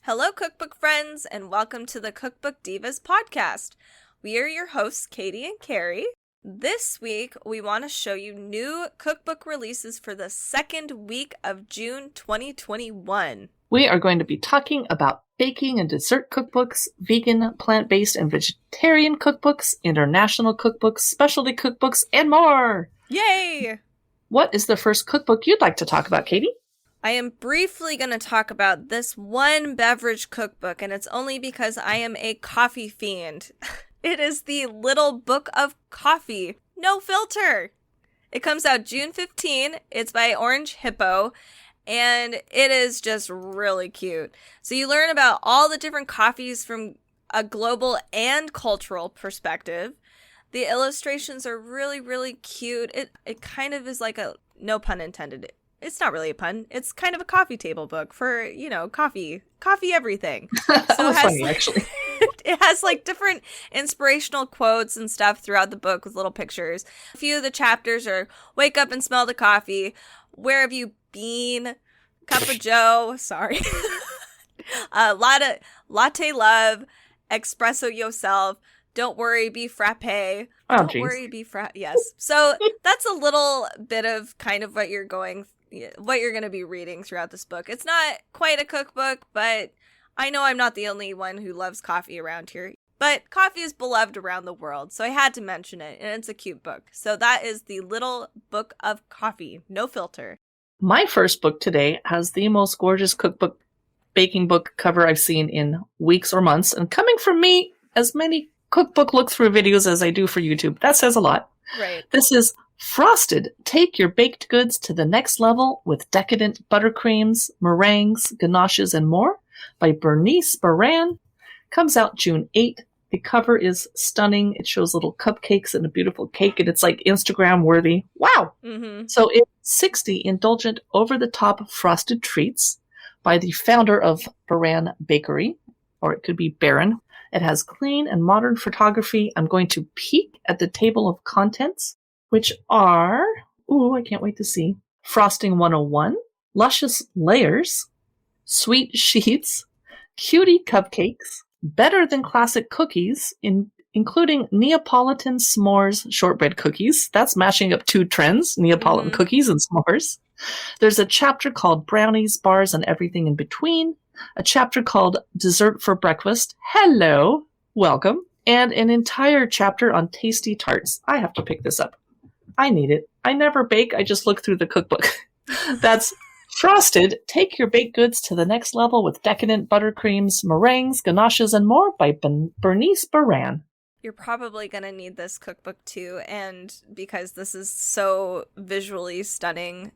Hello, cookbook friends, and welcome to the Cookbook Divas podcast. We are your hosts, Kaiti and Carrie. This week, we want to show you new cookbook releases for the second week of June 2021. We are going to be talking about baking and dessert cookbooks, vegan, plant-based, and vegetarian cookbooks, international cookbooks, specialty cookbooks, and more! Yay! What is the first cookbook you'd like to talk about, Kaiti? I am briefly going to talk about this one beverage cookbook, and it's only because I am a coffee fiend. It is the Little Book of Coffee, no filter. It comes out June 15. It's by Orange Hippo, and it is just really cute. So you learn about all the different coffees from a global and cultural perspective. The illustrations are really, really cute. It kind of is like a, no pun intended, it's not really a pun. It's kind of a coffee table book for, coffee everything. That was funny, actually. It has like different inspirational quotes and stuff throughout the book with little pictures. A few of the chapters are wake up and smell the coffee. Where have you been? Cup of Joe. Sorry. Latte love. Espresso yourself. Don't worry, be frappe. Oh, Don't worry, be frappe. Yes. So that's a little bit of kind of what you're going to be reading throughout this book. It's not quite a cookbook, but I know I'm not the only one who loves coffee around here. But coffee is beloved around the world, so I had to mention it, and it's a cute book. So that is the Little Book of Coffee, no filter. My first book today has the most gorgeous cookbook, baking book cover I've seen in weeks or months, and coming from me, as many cookbook look-through videos as I do for YouTube. That says a lot. Right. This is Frosted. Take your baked goods to the next level with Decadent Buttercreams, Meringues, Ganaches, and more by Bernice Baran. Comes out June 8th. The cover is stunning. It shows little cupcakes and a beautiful cake, and it's like Instagram worthy. Wow! Mm-hmm. So it's 60 indulgent, over-the-top frosted treats by the founder of Baran Bakery, or it could be Baron. It has clean and modern photography. I'm going to peek at the table of contents, which are, I can't wait to see, Frosting 101, Luscious Layers, Sweet Sheets, Cutie Cupcakes, Better Than Classic Cookies, including Neapolitan S'mores Shortbread Cookies. That's mashing up two trends, Neapolitan cookies and s'mores. There's a chapter called Brownies, Bars, and Everything in Between, a chapter called Dessert for Breakfast. Hello, welcome. And an entire chapter on tasty tarts. I have to pick this up. I need it. I never bake. I just look through the cookbook. That's Frosted. Take your baked goods to the next level with Decadent Buttercreams, Meringues, Ganaches, and more by Bernice Baran. You're probably going to need this cookbook too, and because this is so visually stunning,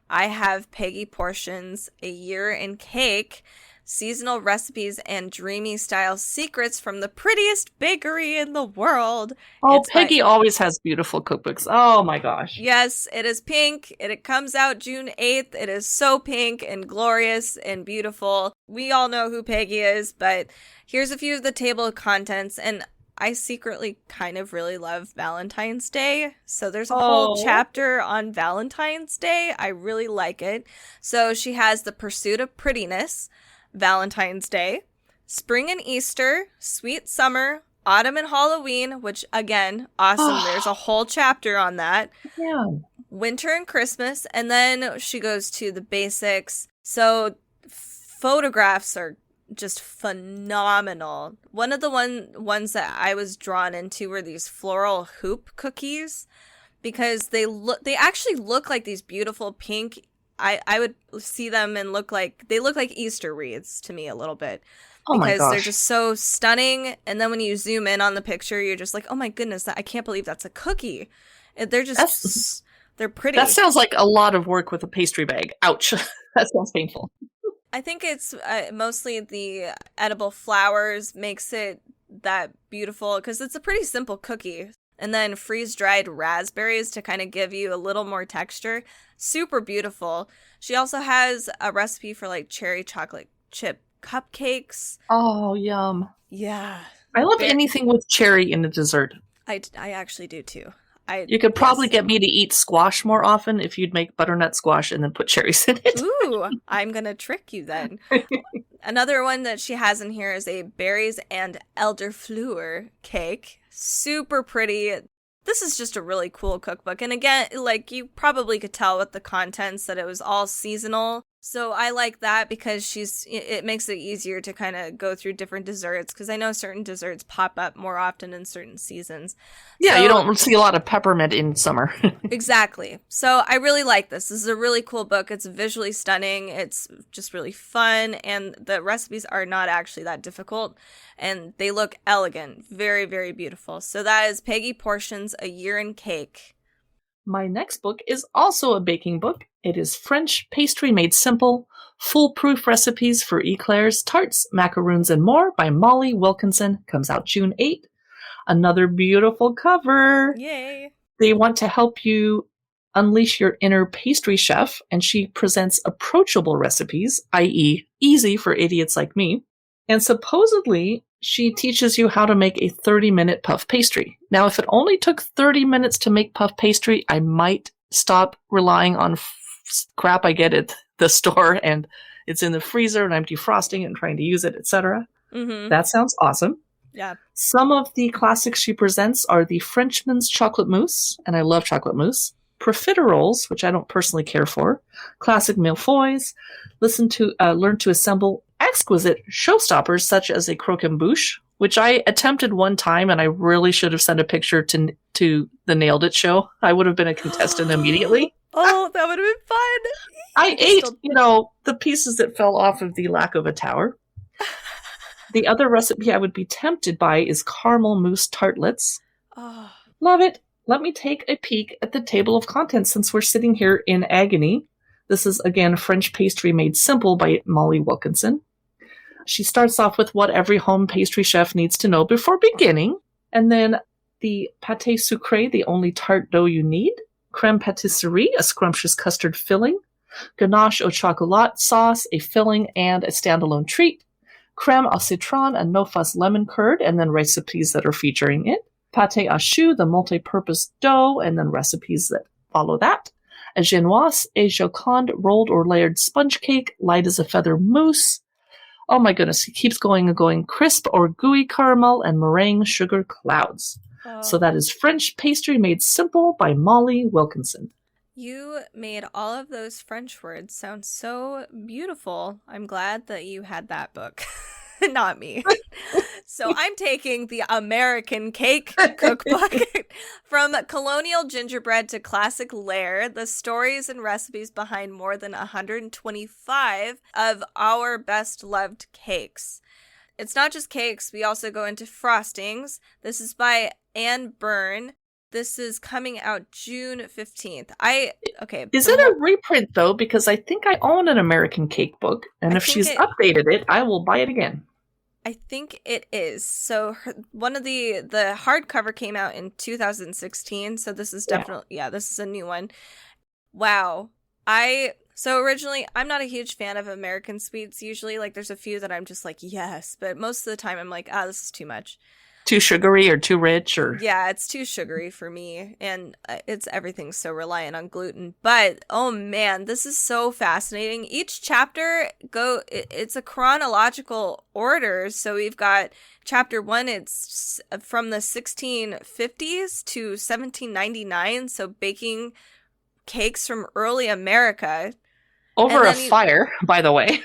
I have Peggy Porschen's A Year in Cake, seasonal recipes and dreamy style secrets from the prettiest bakery in the world. Oh, Peggy always has beautiful cookbooks. Oh my gosh. Yes, it is pink. It comes out June 8th. It is so pink and glorious and beautiful. We all know who Peggy is, but here's a few of the table of contents, and I secretly kind of really love Valentine's Day. So there's a whole chapter on Valentine's Day. I really like it. So she has the pursuit of prettiness, Valentine's Day, Spring and Easter, Sweet Summer, Autumn and Halloween, which again, awesome. There's a whole chapter on that. Yeah. Winter and Christmas, and then she goes to the basics. So photographs are just phenomenal. One of the ones that I was drawn into were these floral hoop cookies, because they actually look like these beautiful pink. I would see them and they look like Easter wreaths to me a little bit. Oh my gosh. Because they're just so stunning. And then when you zoom in on the picture, you're just like, oh my goodness, I can't believe that's a cookie. They're just, they're pretty. That sounds like a lot of work with a pastry bag. Ouch. That sounds painful. I think it's mostly the edible flowers makes it that beautiful, because it's a pretty simple cookie. And then freeze-dried raspberries to kind of give you a little more texture. Super beautiful. She also has a recipe for like cherry chocolate chip cupcakes. Oh, yum. Yeah. I love anything with cherry in a dessert. I actually do too. You could probably get me to eat squash more often if you'd make butternut squash and then put cherries in it. Ooh, I'm going to trick you then. Another one that she has in here is a berries and elderflower cake. Super pretty. This is just a really cool cookbook. And again, like you probably could tell with the contents that it was all seasonal. So I like that because it makes it easier to kind of go through different desserts because I know certain desserts pop up more often in certain seasons. Yeah, so, you don't see a lot of peppermint in summer. Exactly. So I really like this. This is a really cool book. It's visually stunning. It's just really fun. And the recipes are not actually that difficult. And they look elegant. Very, very beautiful. So that is Peggy Porschen's A Year in Cake. My next book is also a baking book. It is French Pastry Made Simple, Foolproof Recipes for Éclairs, Tarts, Macarons, and More by Molly Wilkinson. Comes out June 8. Another beautiful cover. Yay. They want to help you unleash your inner pastry chef, and she presents approachable recipes, i.e. easy for idiots like me. And supposedly, she teaches you how to make a 30-minute puff pastry. Now, if it only took 30 minutes to make puff pastry, I might stop relying on crap I get at the store and it's in the freezer and I'm defrosting it and trying to use it, etc. Mm-hmm. That sounds awesome. Yeah. Some of the classics she presents are the Frenchman's Chocolate Mousse, and I love chocolate mousse, profiteroles, which I don't personally care for, classic millefeuilles, learn to assemble exquisite showstoppers such as a croquembouche, which I attempted one time and I really should have sent a picture to the Nailed It show. I would have been a contestant immediately. Oh, that would have been fun. I ate, the pieces that fell off of the lack of a tower. The other recipe I would be tempted by is caramel mousse tartlets. Oh. Love it. Let me take a peek at the table of contents since we're sitting here in agony. This is, again, French Pastry Made Simple by Molly Wilkinson. She starts off with what every home pastry chef needs to know before beginning. And then the pâté sucré, the only tart dough you need. Crème pâtisserie, a scrumptious custard filling. Ganache au chocolat sauce, a filling and a standalone treat. Crème au citron, a no-fuss lemon curd, and then recipes that are featuring it. Pâté à choux, the multi-purpose dough, and then recipes that follow that. A genoise, a joconde rolled or layered sponge cake, light as a feather mousse. Oh my goodness, it keeps going and going. Crisp or gooey caramel and meringue sugar clouds. Oh. So that is French Pastry Made Simple by Molly Wilkinson. You made all of those French words sound so beautiful. I'm glad that you had that book, not me. So I'm taking the American Cake Cookbook from Colonial Gingerbread to Classic Layer, the stories and recipes behind more than 125 of our best loved cakes. It's not just cakes, we also go into frostings. This is by Anne Byrne. This is coming out June 15th. Is it a reprint, though? Because I think I own an American Cake book, and if she's updated it, I will buy it again. I think it is. So one of the hardcover came out in 2016, so this is definitely, this is a new one. Wow. So originally, I'm not a huge fan of American sweets usually. Like, there's a few that I'm just like, yes, but most of the time I'm like, this is too much. Too sugary or too rich or... Yeah, it's too sugary for me, and everything's so reliant on gluten. But, oh man, this is so fascinating. Each chapter, it's a chronological order. So we've got chapter 1, it's from the 1650s to 1799, so baking cakes from early America. Over a fire, by the way.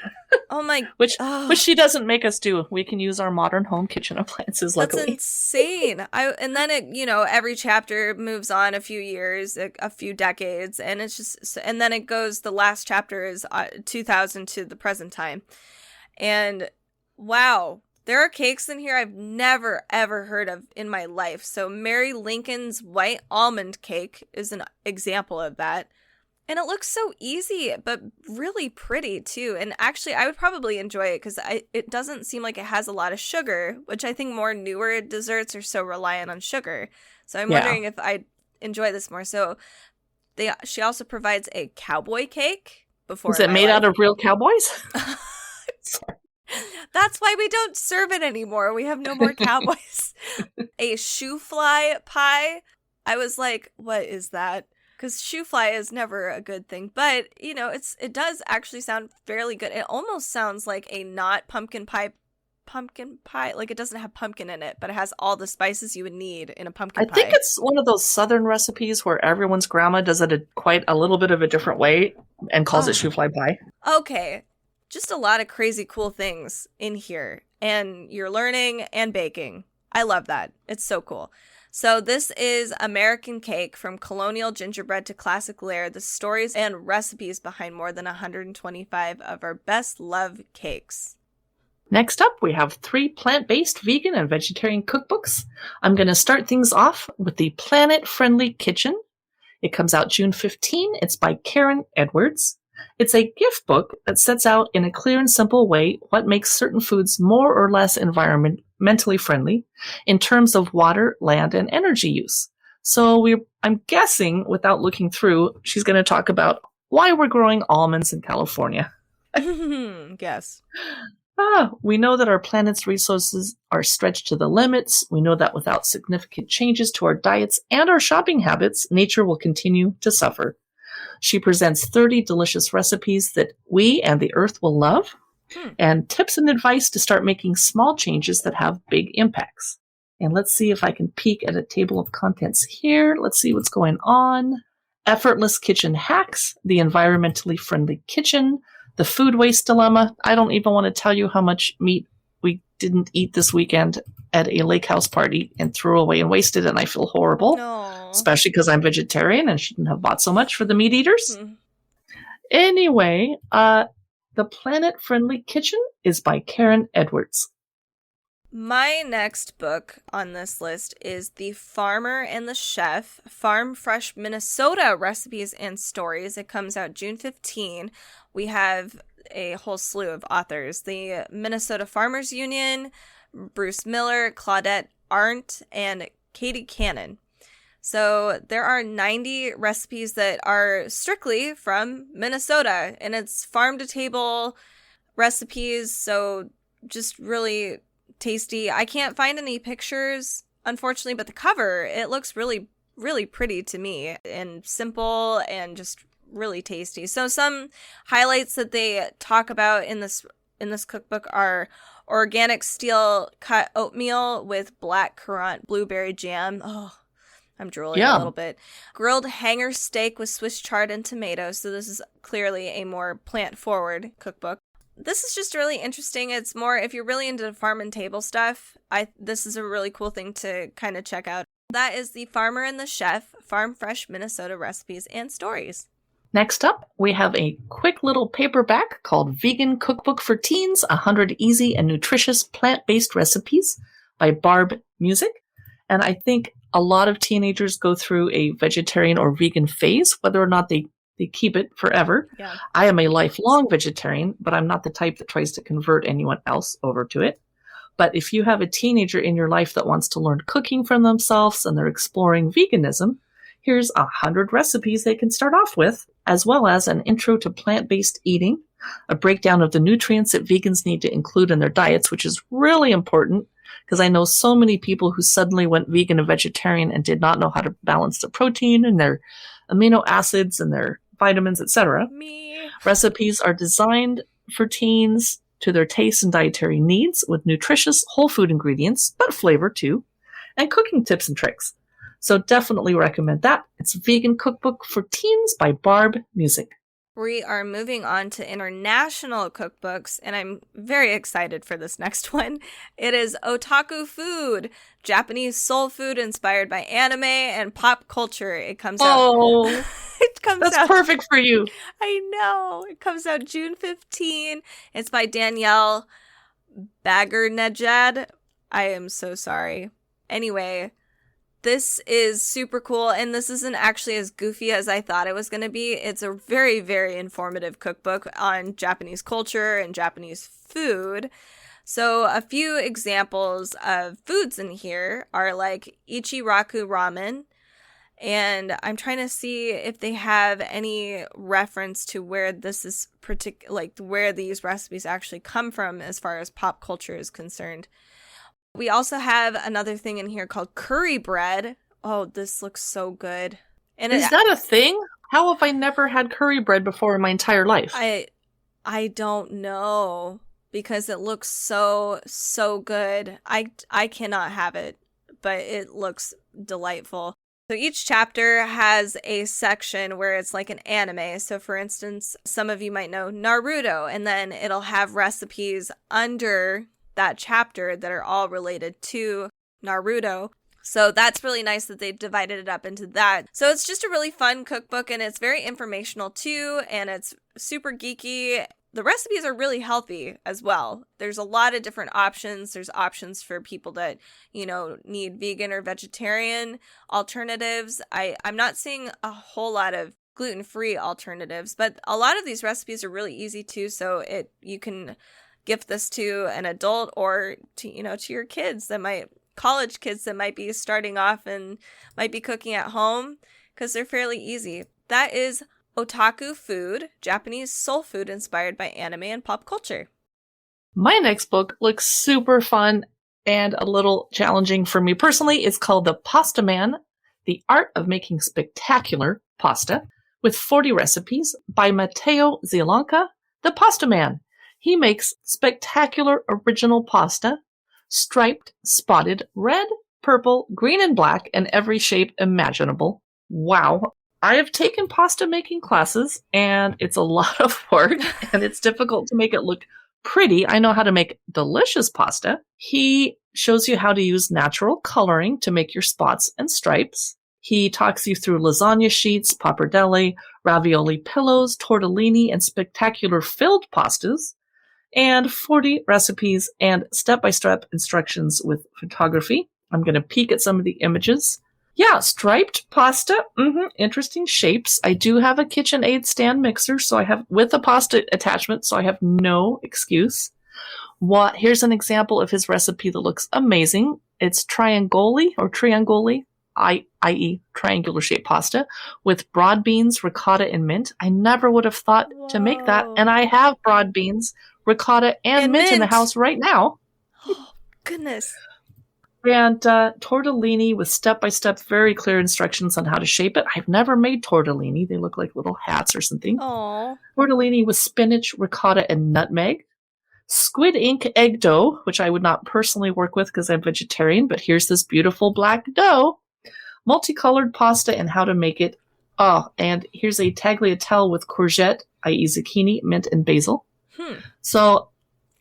Oh my... Which she doesn't make us do. We can use our modern home kitchen appliances, luckily. That's insane. And then it, every chapter moves on a few years, a few decades, and it's just... And then it goes, the last chapter is 2000 to the present time. And wow, there are cakes in here I've never, ever heard of in my life. So Mary Lincoln's White Almond Cake is an example of that. And it looks so easy, but really pretty, too. And actually, I would probably enjoy it because it doesn't seem like it has a lot of sugar, which I think more newer desserts are so reliant on sugar. So I'm wondering if I'd enjoy this more. So she also provides a cowboy cake. Is it made out of real cowboys? Sorry. That's why we don't serve it anymore. We have no more cowboys. A shoe fly pie. I was like, what is that? Because shoe fly is never a good thing. But, it does actually sound fairly good. It almost sounds like a not pumpkin pie. Like it doesn't have pumpkin in it, but it has all the spices you would need in a pumpkin pie. I think it's one of those southern recipes where everyone's grandma does it quite a little bit of a different way and calls it shoe fly pie. Okay. Just a lot of crazy cool things in here. And you're learning and baking. I love that. It's so cool. So this is American Cake, from Colonial Gingerbread to Classic Layer, the stories and recipes behind more than 125 of our best loved cakes. Next up, we have 3 plant-based vegan and vegetarian cookbooks. I'm going to start things off with the Planet Friendly Kitchen. It comes out June 15. It's by Karen Edwards. It's a gift book that sets out in a clear and simple way what makes certain foods more or less environmentally friendly in terms of water, land, and energy use. So I'm guessing, without looking through, she's going to talk about why we're growing almonds in California. Guess. We know that our planet's resources are stretched to the limits. We know that without significant changes to our diets and our shopping habits, nature will continue to suffer. She presents 30 delicious recipes that we and the earth will love, and tips and advice to start making small changes that have big impacts. And let's see if I can peek at a table of contents here. Let's see what's going on. Effortless kitchen hacks, the environmentally friendly kitchen, the food waste dilemma. I don't even want to tell you how much meat we didn't eat this weekend at a lake house party and threw away and wasted, and I feel horrible. No. Especially because I'm vegetarian and shouldn't have bought so much for the meat eaters. Anyway, The Planet Friendly Kitchen is by Karen Edwards. My next book on this list is The Farmer and the Chef, Farm Fresh Minnesota Recipes and Stories. It comes out June 15. We have a whole slew of authors. The Minnesota Farmers Union, Bruce Miller, Claudette Arndt, and Katie Cannon. So there are 90 recipes that are strictly from Minnesota, and it's farm-to-table recipes, so just really tasty. I can't find any pictures, unfortunately, but the cover, it looks really, really pretty to me, and simple and just really tasty. So some highlights that they talk about in this cookbook are organic steel cut oatmeal with black currant blueberry jam. Oh, I'm drooling a little bit. Grilled hanger steak with Swiss chard and tomatoes. So this is clearly a more plant-forward cookbook. This is just really interesting. It's more, if you're really into farm and table stuff, this is a really cool thing to kind of check out. That is The Farmer and the Chef, Farm Fresh Minnesota Recipes and Stories. Next up, we have a quick little paperback called Vegan Cookbook for Teens, 100 Easy and Nutritious Plant-Based Recipes by Barb Music. And I think a lot of teenagers go through a vegetarian or vegan phase, whether or not they keep it forever. Yeah. I am a lifelong vegetarian, but I'm not the type that tries to convert anyone else over to it. But if you have a teenager in your life that wants to learn cooking for themselves and they're exploring veganism, here's 100 recipes they can start off with, as well as an intro to plant-based eating, a breakdown of the nutrients that vegans need to include in their diets, which is really important because I know so many people who suddenly went vegan and vegetarian and did not know how to balance the protein and their amino acids and their vitamins, etc. Me. Recipes are designed for teens to their tastes and dietary needs with nutritious whole food ingredients, but flavor too, and cooking tips and tricks. So definitely recommend that. It's Vegan Cookbook for Teens by Barb Music. We are moving on to international cookbooks, and I'm very excited for this next one. It is Otaku Food, Japanese soul food inspired by anime and pop culture. It comes out. Oh, that's perfect for you. I know. It comes out June 15. It's by Danielle Bagernejad. I am so sorry. Anyway, this is super cool, and this isn't actually as goofy as I thought it was going to be. It's a very, very informative cookbook on Japanese culture and Japanese food. So a few examples of foods in here are like Ichiraku ramen, and I'm trying to see if they have any reference to where this is where these recipes actually come from as far as pop culture is concerned. We also have another thing in here called curry bread, Oh, this looks so good. And Is that a thing? How have I never had curry bread before in my entire life? I don't know, because it looks so good. I cannot have it, but it looks delightful. So each chapter has a section where it's like an anime. So for instance, some of you might know Naruto, and then it'll have recipes under that chapter that are all related to Naruto. So that's really nice that they've divided it up into that. So it's just a really fun cookbook, and it's very informational too, and it's super geeky. The recipes are really healthy as well. There's a lot of different options. There's options for people that, need vegan or vegetarian alternatives. I'm not seeing a whole lot of gluten-free alternatives, but a lot of these recipes are really easy too. So you can gift this to an adult or to your kids college kids that might be starting off and might be cooking at home, because they're fairly easy. That is Otaku Food, Japanese soul food inspired by anime and pop culture. My next book looks super fun and a little challenging for me personally. It's called The Pasta Man, The Art of Making Spectacular Pasta, with 40 recipes by Matteo Zielanka. The Pasta Man. He makes spectacular original pasta, striped, spotted, red, purple, green, and black, in every shape imaginable. Wow. I have taken pasta making classes, and it's a lot of work, and it's difficult to make it look pretty. I know how to make delicious pasta. He shows you how to use natural coloring to make your spots and stripes. He talks you through lasagna sheets, pappardelle, ravioli pillows, tortellini, and spectacular filled pastas, and 40 recipes and step-by-step instructions with photography. I'm going to peek at some of the images. Yeah, striped pasta, interesting shapes. I do have a KitchenAid stand mixer, with a pasta attachment, so I have no excuse. Here's an example of his recipe that looks amazing. It's triangoli, i.e. triangular shaped pasta, with broad beans, ricotta, and mint. I never would have thought to make that, and I have broad beans, ricotta, and mint in the house right now. Oh, goodness. And tortellini with step-by-step, very clear instructions on how to shape it. I've never made tortellini. They look like little hats or something. Aww. Tortellini with spinach, ricotta, and nutmeg. Squid ink egg dough, which I would not personally work with because I'm vegetarian, but here's this beautiful black dough. Multicolored pasta and how to make it. Oh, and here's a tagliatelle with courgette, i.e. zucchini, mint, and basil. So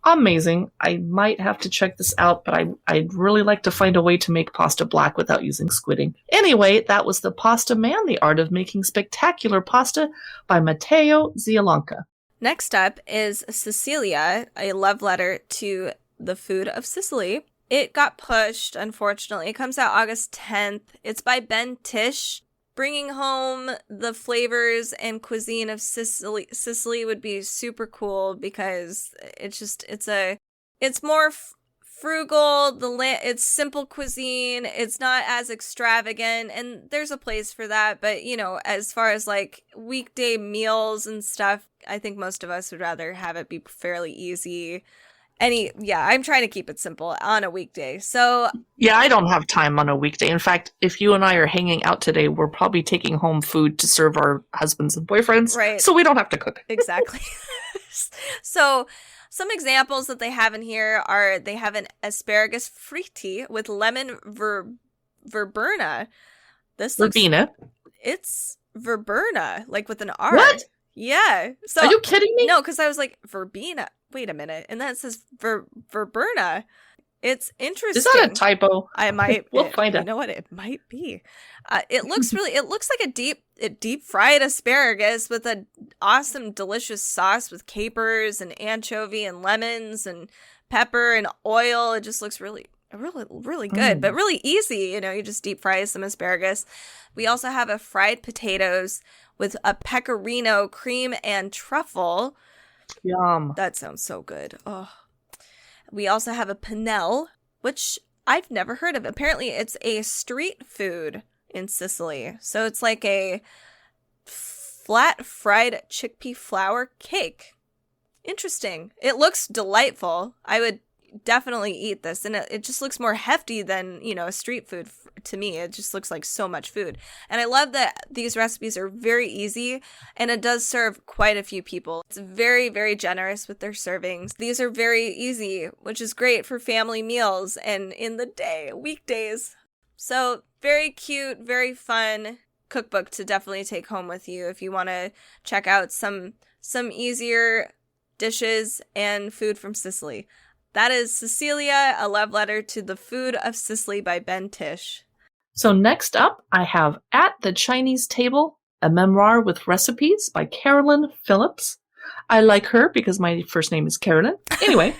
amazing. I might have to check this out, but I'd really like to find a way to make pasta black without using squid ink. Anyway, that was The Pasta Man, The Art of Making Spectacular Pasta by Matteo Zielanka. Next up is Sicilia, a love letter to the food of Sicily. It got pushed, unfortunately. It comes out August 10th. It's by Ben Tish. Bringing home the flavors and cuisine of Sicily would be super cool, because it's more frugal. It's simple cuisine. It's not as extravagant, and there's a place for that. But as far as like weekday meals and stuff, I think most of us would rather have it be fairly easy. I'm trying to keep it simple on a weekday. So yeah, I don't have time on a weekday. In fact, if you and I are hanging out today, we're probably taking home food to serve our husbands and boyfriends. Right. So we don't have to cook. Exactly. So some examples that they have in here are, they have an asparagus fritti with lemon verberna. Verbena. It's verberna, like with an R. What? Yeah. So are you kidding me? No, because I was like, verbena. Wait a minute. And then it says verberna. It's interesting. Is that a typo? I might. We'll find out. You know what? It might be. It looks like a deep fried asparagus with an awesome, delicious sauce with capers and anchovy and lemons and pepper and oil. It just looks really good, but really easy. You just deep fry some asparagus. We also have a fried potatoes with a pecorino, cream, and truffle. Yum. That sounds so good. Oh. We also have a pennelle, which I've never heard of. Apparently, it's a street food in Sicily. So it's like a flat fried chickpea flour cake. Interesting. It looks delightful. I would definitely eat this. And it just looks more hefty than, a street food to me. It just looks like so much food. And I love that these recipes are very easy, and it does serve quite a few people. It's very, very generous with their servings. These are very easy, which is great for family meals and in the day, weekdays. So very cute, very fun cookbook to definitely take home with you if you want to check out some easier dishes and food from Sicily. That is Cecilia, A Love Letter to the Food of Sicily by Ben Tish. So next up, I have At the Chinese Table, a memoir with recipes by Carolyn Phillips. I like her because my first name is Carolyn. Anyway,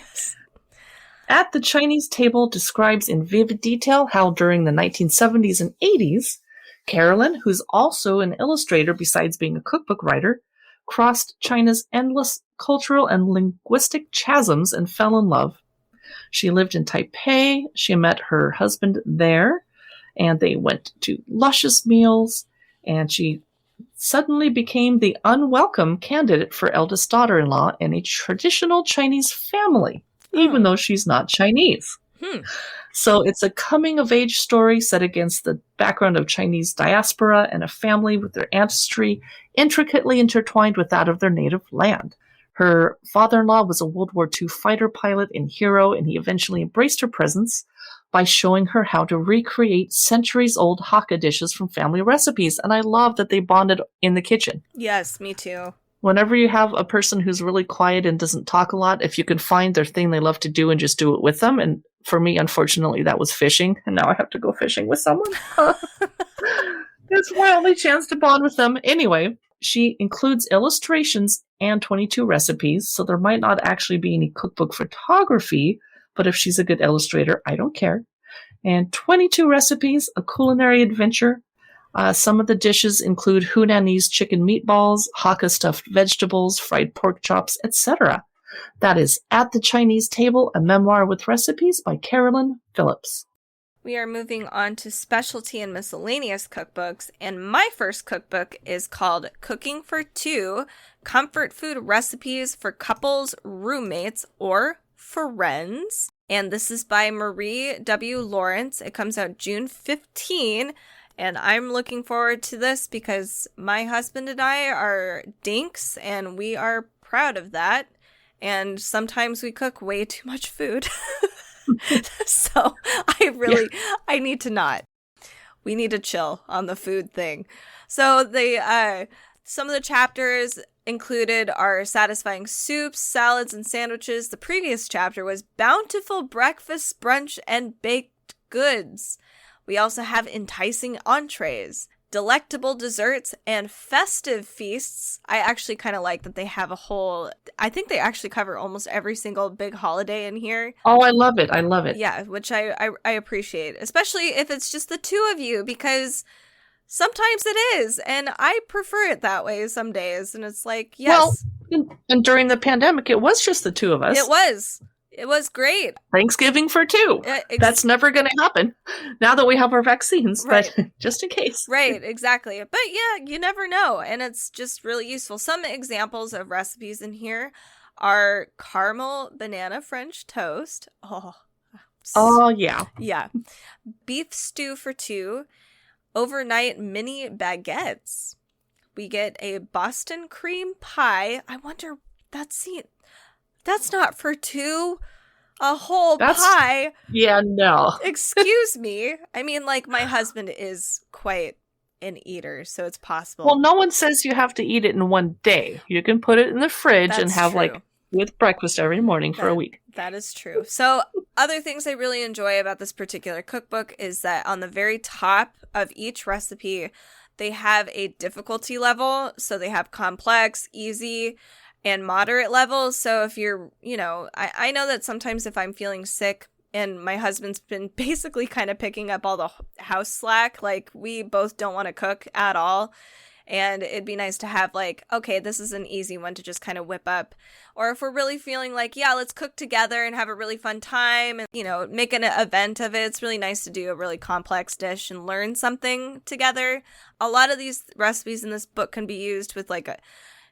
At the Chinese Table describes in vivid detail how during the 1970s and 80s, Carolyn, who's also an illustrator besides being a cookbook writer, crossed China's endless cultural and linguistic chasms and fell in love. She lived in Taipei. She met her husband there, and they went to luscious meals, and she suddenly became the unwelcome candidate for eldest daughter-in-law in a traditional Chinese family, even though she's not Chinese. So it's a coming-of-age story set against the background of Chinese diaspora and a family with their ancestry intricately intertwined with that of their native land. Her father-in-law was a World War II fighter pilot and hero, and he eventually embraced her presence by showing her how to recreate centuries-old Hakka dishes from family recipes. And I love that they bonded in the kitchen. Yes, me too. Whenever you have a person who's really quiet and doesn't talk a lot, if you can find their thing they love to do and just do it with them. And for me, unfortunately, that was fishing. And now I have to go fishing with someone. It's my only chance to bond with them. Anyway, she includes illustrations and 22 recipes. So there might not actually be any cookbook photography, but if she's a good illustrator, I don't care. And 22 recipes, a culinary adventure. Some of the dishes include Hunanese chicken meatballs, Hakka stuffed vegetables, fried pork chops, etc. That is At the Chinese Table, a memoir with recipes by Carolyn Phillips. We are moving on to specialty and miscellaneous cookbooks, and my first cookbook is called Cooking for Two, Comfort Food Recipes for Couples, Roommates, or Friends. And this is by Marie W. Lawrence. It comes out June 15, and I'm looking forward to this because my husband and I are dinks, and we are proud of that. And sometimes we cook way too much food. So I need to not. We need to chill on the food thing. So some of the chapters included are satisfying soups, salads, and sandwiches. The previous chapter was bountiful breakfast, brunch, and baked goods. We also have enticing entrees, delectable desserts, and festive feasts. I actually kind of like that they have I think they actually cover almost every single big holiday in here. Oh, I love it. I love it. Yeah, which I appreciate, especially if it's just the two of you, because sometimes it is, and I prefer it that way some days, and it's like, yes. Well, and during the pandemic, it was just the two of us. It was great. Thanksgiving for two. That's never going to happen now that we have our vaccines, right. But just in case. Right, exactly. But yeah, you never know, and it's just really useful. Some examples of recipes in here are caramel banana French toast. Oh, yeah. Yeah. Beef stew for two. Overnight mini baguettes. We get a Boston cream pie. I wonder, that's not for two. A whole pie. Yeah, no. Excuse me. I mean, like, my husband is quite an eater, so it's possible. Well, no one says you have to eat it in one day. You can put it in the fridge and have, true. With breakfast every morning for a week. That is true. So other things I really enjoy about this particular cookbook is that on the very top of each recipe, they have a difficulty level. So they have complex, easy, and moderate levels. So if you're, I know that sometimes if I'm feeling sick and my husband's been basically kind of picking up all the house slack, like we both don't want to cook at all. And it'd be nice to have okay, this is an easy one to just kind of whip up. Or if we're really feeling like, yeah, let's cook together and have a really fun time and, make an event of it. It's really nice to do a really complex dish and learn something together. A lot of these recipes in this book can be used with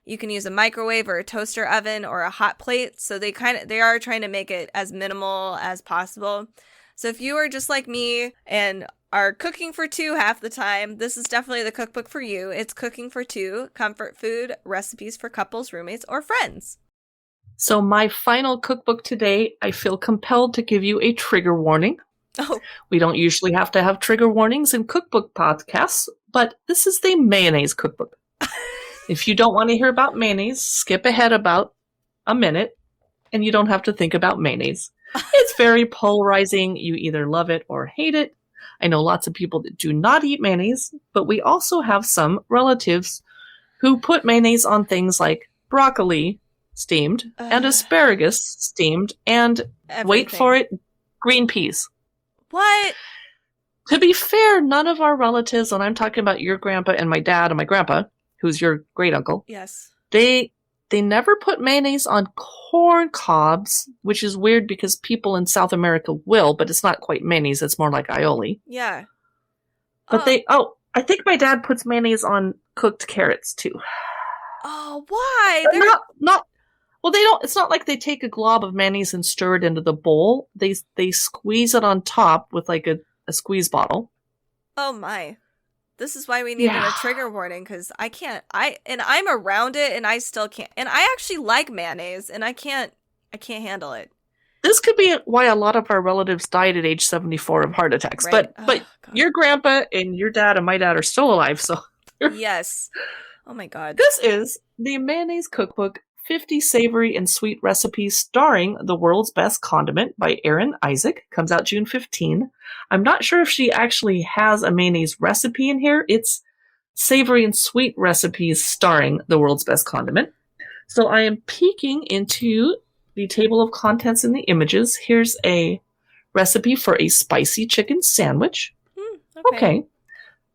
You can use a microwave or a toaster oven or a hot plate. So they are trying to make it as minimal as possible. So if you are just like me and are cooking for two half the time, this is definitely the cookbook for you. It's cooking for two, comfort food, recipes for couples, roommates, or friends. So my final cookbook today, I feel compelled to give you a trigger warning. Oh. We don't usually have to have trigger warnings in cookbook podcasts, but this is the mayonnaise cookbook. If you don't want to hear about mayonnaise, skip ahead about a minute, and you don't have to think about mayonnaise. It's very polarizing. You either love it or hate it. I know lots of people that do not eat mayonnaise, but we also have some relatives who put mayonnaise on things like broccoli steamed and asparagus steamed and, everything. Wait for it, green peas. What? To be fair, none of our relatives, and I'm talking about your grandpa and my dad and my grandpa, who's your great uncle. Yes. They never put mayonnaise on corn cobs, which is weird because people in South America will, but it's not quite mayonnaise. It's more like aioli. Yeah. But I think my dad puts mayonnaise on cooked carrots too. Oh, why? Well, they don't. It's not like they take a glob of mayonnaise and stir it into the bowl. They squeeze it on top with like a squeeze bottle. Oh my. This is why we needed a trigger warning, because I'm around it and I still can't. And I actually like mayonnaise and I can't handle it. This could be why a lot of our relatives died at age 74 of heart attacks. Right. But your grandpa and your dad and my dad are still alive, so. Yes. Oh my God. This is the Mayonnaise Cookbook, 50 Savory and Sweet Recipes Starring the World's Best Condiment by Erin Isaac. Comes out June 15. I'm not sure if she actually has a mayonnaise recipe in here. It's savory and sweet recipes starring the world's best condiment. So I am peeking into the table of contents in the images. Here's a recipe for a spicy chicken sandwich. Okay.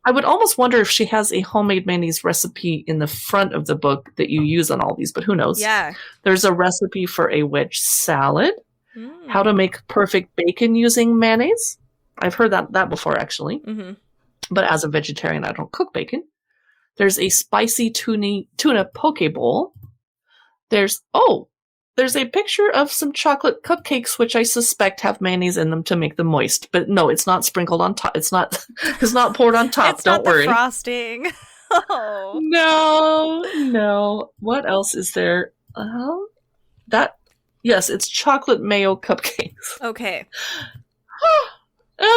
I would almost wonder if she has a homemade mayonnaise recipe in the front of the book that you use on all these, but who knows? Yeah. There's a recipe for a wedge salad. How to make perfect bacon using mayonnaise. I've heard that before, actually. Mm-hmm. But as a vegetarian, I don't cook bacon. There's a spicy tuna poke bowl. There's a picture of some chocolate cupcakes, which I suspect have mayonnaise in them to make them moist. But no, it's not sprinkled on top. It's not poured on top. Don't worry. It's not the frosting. Oh. No. What else is there? Yes, it's chocolate mayo cupcakes. Okay.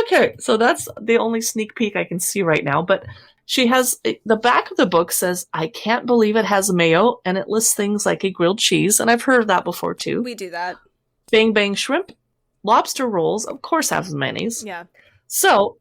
Okay, so that's the only sneak peek I can see right now. But she has, the back of the book says, I can't believe it has mayo, and it lists things like a grilled cheese, and I've heard of that before too. We do that. Bang Bang Shrimp, lobster rolls, of course have mayonnaise. Yeah. So,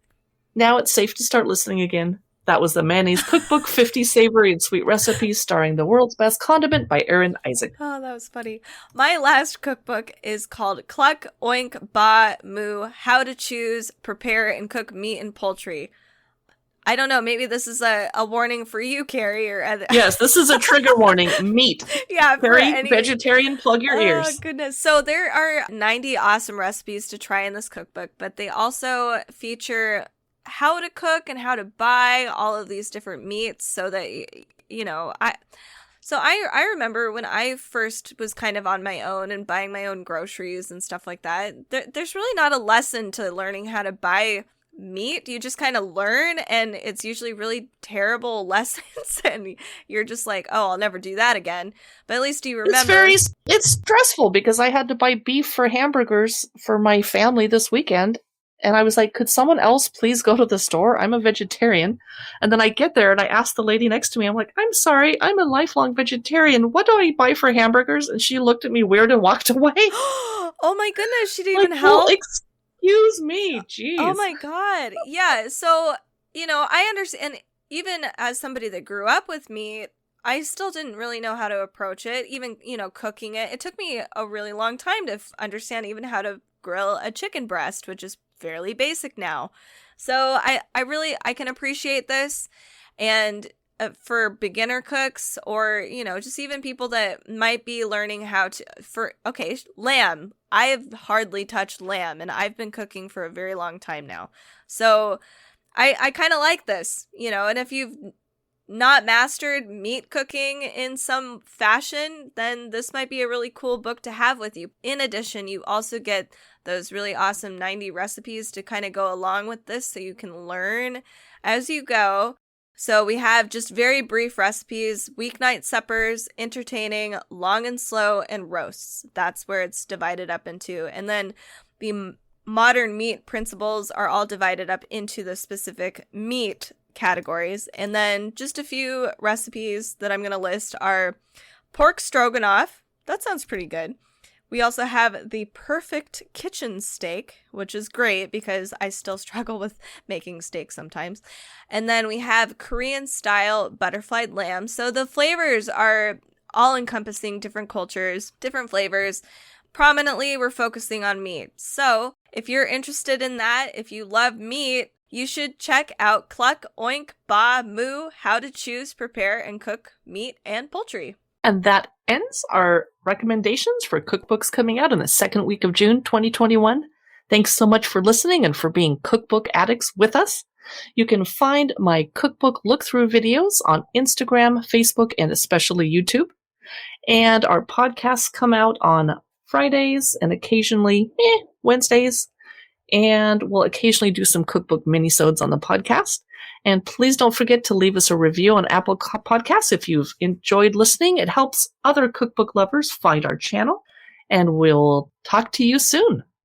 now it's safe to start listening again. That was the Mayonnaise Cookbook, 50 Savory and Sweet Recipes starring the World's Best Condiment by Erin Isaac. Oh, that was funny. My last cookbook is called Cluck, Oink, Ba, Moo, How to Choose, Prepare, and Cook Meat and Poultry. I don't know, maybe this is a warning for you, Carrie. Yes, this is a trigger warning. Meat. Yeah, Carrie, vegetarian, plug your ears. Oh, goodness. So there are 90 awesome recipes to try in this cookbook, but they also feature how to cook and how to buy all of these different meats so that, I remember when I first was kind of on my own and buying my own groceries and stuff like that, there's really not a lesson to learning how to buy meat. You just kind of learn, and it's usually really terrible lessons, and you're just like, oh, I'll never do that again. But at least you remember. It's stressful because I had to buy beef for hamburgers for my family this weekend. And I was like, could someone else please go to the store? I'm a vegetarian. And then I get there and I ask the lady next to me, I'm like, I'm sorry, I'm a lifelong vegetarian. What do I buy for hamburgers? And she looked at me weird and walked away. Oh my goodness, she didn't even help? Well, excuse me, jeez. Oh my God. Yeah, so, I understand. And even as somebody that grew up with meat, I still didn't really know how to approach it. Even, cooking it. It took me a really long time to understand even how to grill a chicken breast, which is fairly basic now. So I can appreciate this. And for beginner cooks, or, just even people that might be learning how to, lamb. I have hardly touched lamb, and I've been cooking for a very long time now. So I kind of like this, and if you've not mastered meat cooking in some fashion, then this might be a really cool book to have with you. In addition, you also get those really awesome 90 recipes to kind of go along with this so you can learn as you go. So we have just very brief recipes, weeknight suppers, entertaining, long and slow, and roasts. That's where it's divided up into. And then the modern meat principles are all divided up into the specific meat categories. And then just a few recipes that I'm going to list are pork stroganoff. That sounds pretty good. We also have the perfect kitchen steak, which is great because I still struggle with making steak sometimes. And then we have Korean style butterflied lamb. So the flavors are all encompassing different cultures, different flavors. Prominently, we're focusing on meat. So if you're interested in that, if you love meat, you should check out Cluck, Oink, Ba, Moo, How to Choose, Prepare, and Cook Meat and Poultry. And that ends our recommendations for cookbooks coming out in the second week of June 2021. Thanks so much for listening and for being cookbook addicts with us. You can find my cookbook look-through videos on Instagram, Facebook, and especially YouTube. And our podcasts come out on Fridays and occasionally Wednesdays. And we'll occasionally do some cookbook minisodes on the podcast. And please don't forget to leave us a review on Apple Podcasts if you've enjoyed listening. It helps other cookbook lovers find our channel. And we'll talk to you soon.